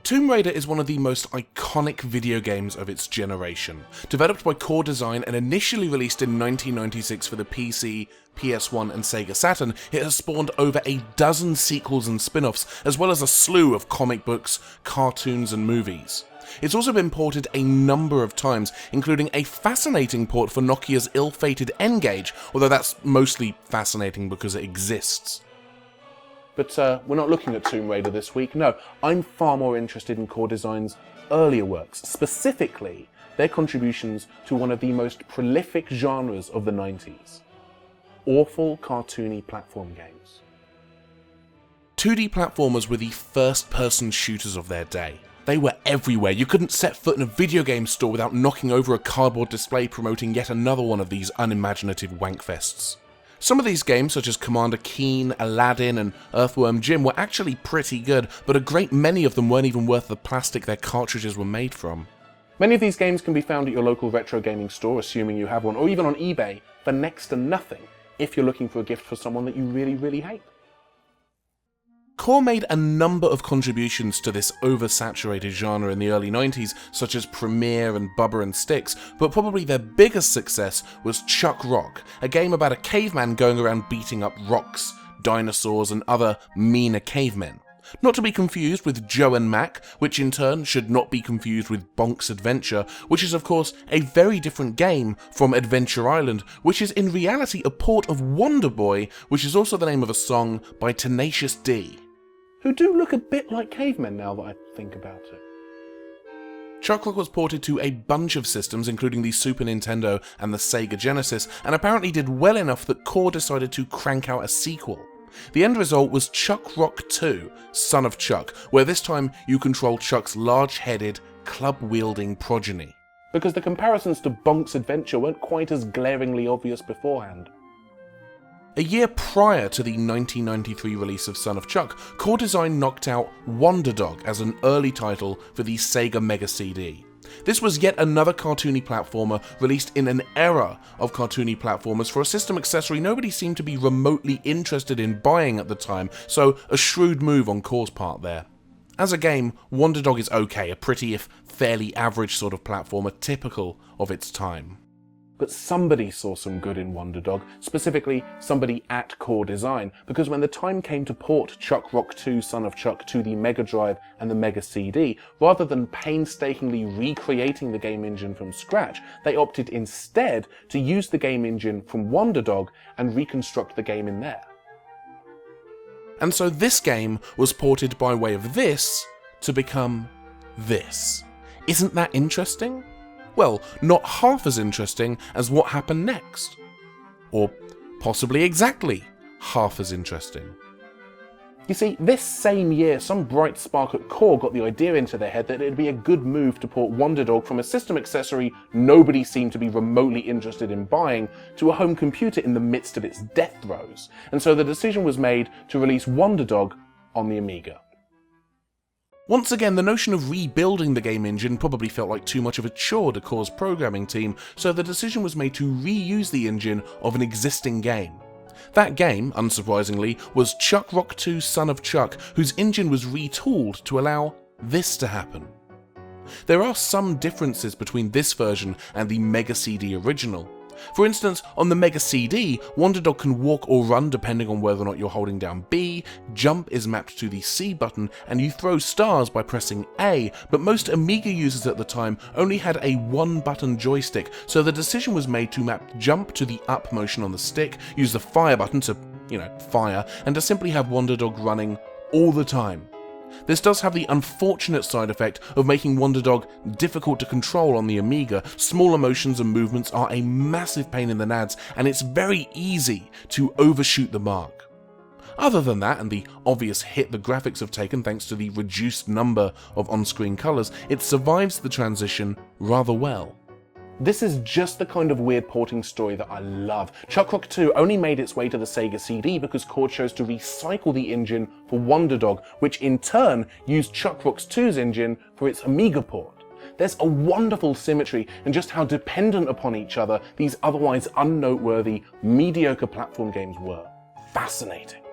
Tomb Raider is one of the most iconic video games of its generation. Developed by Core Design and initially released in 1996 for the PC, PS1 and Sega Saturn, it has spawned over a dozen sequels and spin-offs, as well as a slew of comic books, cartoons and movies. It's also been ported a number of times, including a fascinating port for Nokia's ill-fated N-Gage, although that's mostly fascinating because it exists. But we're not looking at Tomb Raider this week, no. I'm far more interested in Core Design's earlier works, specifically their contributions to one of the most prolific genres of the 90s. Awful, cartoony platform games. 2D platformers were the first-person shooters of their day. They were everywhere. You couldn't set foot in a video game store without knocking over a cardboard display promoting yet another one of these unimaginative wankfests. Some of these games, such as Commander Keen, Aladdin and Earthworm Jim, were actually pretty good, but a great many of them weren't even worth the plastic their cartridges were made from. Many of these games can be found at your local retro gaming store, assuming you have one, or even on eBay, for next to nothing, if you're looking for a gift for someone that you really, really hate. Core made a number of contributions to this oversaturated genre in the early 90s, such as Premiere and Bubba and Styx, but probably their biggest success was Chuck Rock, a game about a caveman going around beating up rocks, dinosaurs and other meaner cavemen. Not to be confused with Joe and Mac, which in turn should not be confused with Bonk's Adventure, which is of course a very different game from Adventure Island, which is in reality a port of Wonder Boy, which is also the name of a song by Tenacious D, who do look a bit like cavemen now that I think about it. Chuck Rock was ported to a bunch of systems, including the Super Nintendo and the Sega Genesis, and apparently did well enough that Core decided to crank out a sequel. The end result was Chuck Rock 2, Son of Chuck, where this time you control Chuck's large-headed, club-wielding progeny. Because the comparisons to Bonk's Adventure weren't quite as glaringly obvious beforehand. A year prior to the 1993 release of Son of Chuck, Core Design knocked out Wonder Dog as an early title for the Sega Mega-CD. This was yet another cartoony platformer released in an era of cartoony platformers for a system accessory nobody seemed to be remotely interested in buying at the time, so a shrewd move on Core's part there. As a game, Wonder Dog is okay, a pretty if fairly average sort of platformer typical of its time. But somebody saw some good in Wonder Dog, specifically somebody at Core Design, because when the time came to port Chuck Rock 2 Son of Chuck to the Mega Drive and the Mega-CD, rather than painstakingly recreating the game engine from scratch, they opted instead to use the game engine from Wonder Dog and reconstruct the game in there. And so this game was ported by way of this to become this. Isn't that interesting? Well, not half as interesting as what happened next. Or possibly exactly half as interesting. You see, this same year, some bright spark at Core got the idea into their head that it'd be a good move to port Wonder Dog from a system accessory nobody seemed to be remotely interested in buying to a home computer in the midst of its death throes. And so the decision was made to release Wonder Dog on the Amiga. Once again, the notion of rebuilding the game engine probably felt like too much of a chore to Core's programming team, so the decision was made to reuse the engine of an existing game. That game, unsurprisingly, was Chuck Rock 2 Son of Chuck, whose engine was retooled to allow this to happen. There are some differences between this version and the Mega-CD original. For instance, on the Mega-CD, Wonder Dog can walk or run depending on whether or not you're holding down B, jump is mapped to the C button, and you throw stars by pressing A, but most Amiga users at the time only had a one-button joystick, so the decision was made to map jump to the up motion on the stick, use the fire button to, fire, and to simply have Wonder Dog running all the time. This does have the unfortunate side effect of making Wonder Dog difficult to control on the Amiga. Smaller motions and movements are a massive pain in the nads, and it's very easy to overshoot the mark. Other than that, and the obvious hit the graphics have taken thanks to the reduced number of on-screen colours, it survives the transition rather well. This is just the kind of weird porting story that I love. Chuck Rock 2 only made its way to the Sega CD because Core chose to recycle the engine for Wonder Dog, which in turn used Chuck Rock 2's engine for its Amiga port. There's a wonderful symmetry in just how dependent upon each other these otherwise unnoteworthy, mediocre platform games were. Fascinating.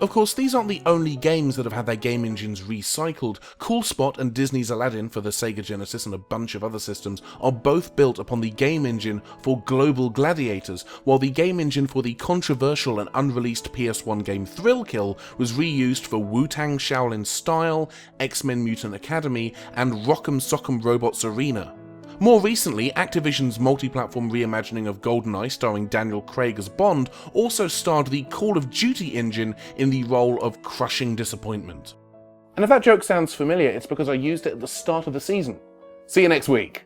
Of course, these aren't the only games that have had their game engines recycled. Cool Spot and Disney's Aladdin for the Sega Genesis and a bunch of other systems are both built upon the game engine for Global Gladiators, while the game engine for the controversial and unreleased PS1 game Thrill Kill was reused for Wu-Tang Shaolin Style, X-Men Mutant Academy, and Rock'em Sock'em Robots Arena. More recently, Activision's multi-platform reimagining of GoldenEye starring Daniel Craig as Bond also starred the Call of Duty engine in the role of crushing disappointment. And if that joke sounds familiar, it's because I used it at the start of the season. See you next week!